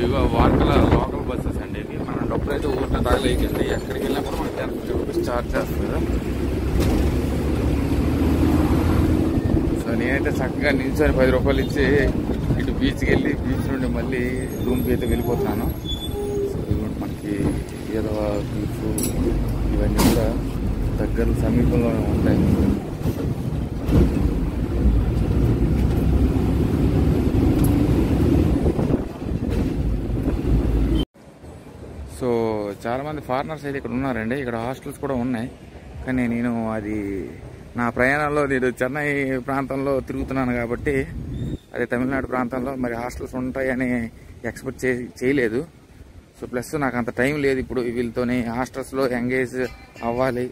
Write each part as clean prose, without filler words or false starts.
ఇగో వార్కల local buses అండి ఇవి. మనం డబ్బులైతే ఊరిలో తగలేకండి, ఎక్కడికి వెళ్ళినా కూడా మనకి 10 రూపీస్ ఛార్జ్ చేస్తుంది. సో నేనైతే చక్కగా నిల్చొని 10 రూపాయలు ఇచ్చి ఇటు బీచ్కి వెళ్ళి బీచ్ నుండి మళ్ళీ రూమ్కి అయితే వెళ్ళిపోతున్నాను. సో ఇదిగోండి మనకి ఏదో బీచ్ ఇవన్నీ కూడా దగ్గర సమీపంలోనే ఉంటాయి. సో చాలామంది ఫారినర్స్ అయితే ఇక్కడ ఉన్నారండి. ఇక్కడ హాస్టల్స్ కూడా ఉన్నాయి. కానీ నేను అది నా ప్రయాణంలో నేను చెన్నై ప్రాంతంలో తిరుగుతున్నాను కాబట్టి, అదే తమిళనాడు ప్రాంతంలో మరి హాస్టల్స్ ఉంటాయని ఎక్స్పెక్ట్ చేయలేదు. సో ప్లస్ నాకు అంత టైం లేదు ఇప్పుడు వీళ్ళతోని హాస్టల్స్లో ఎంగేజ్ అవ్వాలి.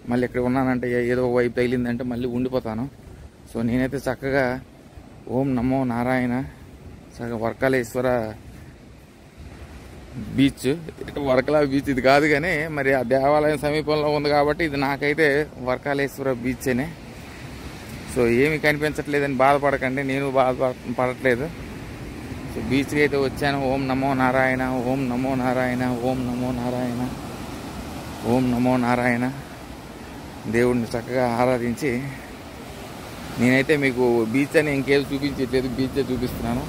మళ్ళీ ఇక్కడ ఉన్నానంటే ఏదో వైపు తగిలిందంటే మళ్ళీ ఉండిపోతాను. సో నేనైతే చక్కగా ఓం నమో నారాయణ చక్కగా వర్కాలేశ్వర బీచ్, వర్కలా బీచ్ ఇది కాదు కానీ మరి ఆ దేవాలయం సమీపంలో ఉంది కాబట్టి ఇది నాకైతే వర్కాలేశ్వర బీచ్ అనే. సో ఏమి కనిపించట్లేదని బాధపడకండి, నేను బాధపడట్లేదు. సో బీచ్కి అయితే వచ్చాను. ఓం నమో నారాయణ, ఓం నమో నారాయణ, ఓం నమో నారాయణ, ఓం నమో నారాయణ దేవుడిని చక్కగా ఆరాధించి నేనైతే మీకు బీచ్ అని ఇంకేది చూపించట్లేదు, బీచే చూపిస్తున్నాను.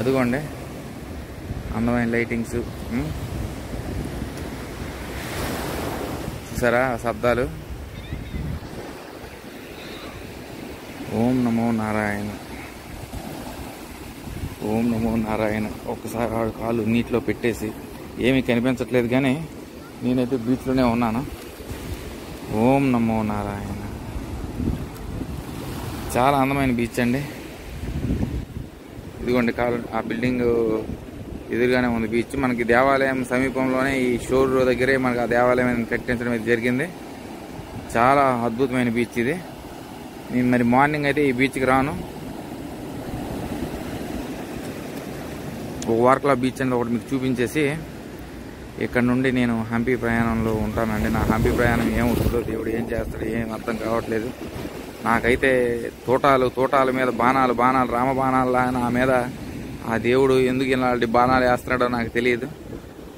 అదిగోండి అందమైన లైటింగ్స్ చూసారా, శబ్దాలు. ఓం నమో నారాయణ, ఓం నమో నారాయణ. ఒక్కసారి ఆడు కాళ్ళు నీటిలో పెట్టేసి ఏమీ కనిపించట్లేదు కానీ నేనైతే బీచ్లోనే ఉన్నాను. ఓం నమో నారాయణ. చాలా అందమైన బీచ్ అండి. ఇదిగోండి కాలు ఆ బిల్డింగ్ ఎదురుగానే ఉంది బీచ్. మనకి దేవాలయం సమీపంలోనే ఈ షోర్ దగ్గరే మనకి ఆ దేవాలయం కట్టించడం అయితే జరిగింది. చాలా అద్భుతమైన బీచ్ ఇది. నేను మరి మార్నింగ్ అయితే ఈ బీచ్కి రాను. వార్కలా బీచ్ అనేది ఒకటి మీకు చూపించేసి ఇక్కడ నుండి నేను హంపి ప్రయాణంలో ఉంటానండి. నా హంపి ప్రయాణం ఏమవుతుందో దేవుడు ఏం చేస్తాడో ఏం అర్థం కావట్లేదు. నాకైతే తోటాల మీద బాణాలు రామబాణాలు నా మీద ఆ దేవుడు ఎందుకు ఇలాంటి బాణాలు వేస్తున్నాడో నాకు తెలియదు.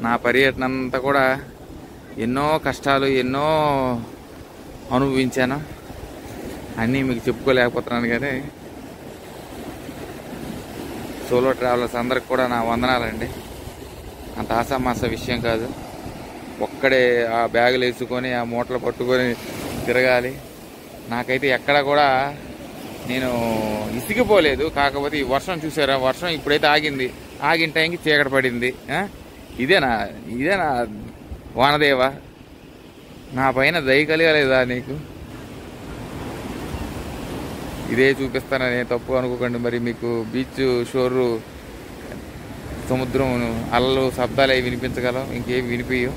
నా పర్యటన అంతా కూడా ఎన్నో కష్టాలు ఎన్నో అనుభవించాను, అన్నీ మీకు చెప్పుకోలేకపోతున్నాను. కానీ సోలో ట్రావెలర్స్ అందరికి కూడా నా వందనాలండి. అంత ఆసామాస విషయం కాదు. ఒక్కడే ఆ బ్యాగులు వేసుకొని ఆ మూటలు పట్టుకొని తిరగాలి. నాకైతే ఎక్కడ కూడా నేను ఇసిగిపోలేదు. కాకపోతే ఈ వర్షం చూసారా, వర్షం ఇప్పుడైతే ఆగింది. ఆగిన టైంకి చీకటి పడింది. ఇదేనా వానదేవ, నా పైన దయ కలగలేదా నీకు? ఇదే చూపిస్తానని తప్పు అనుకోకండి. మరి మీకు బీచ్ షోరు సముద్రం అలలు శబ్దాలు అవి వినిపించగలవు, ఇంకేమి వినిపించవు.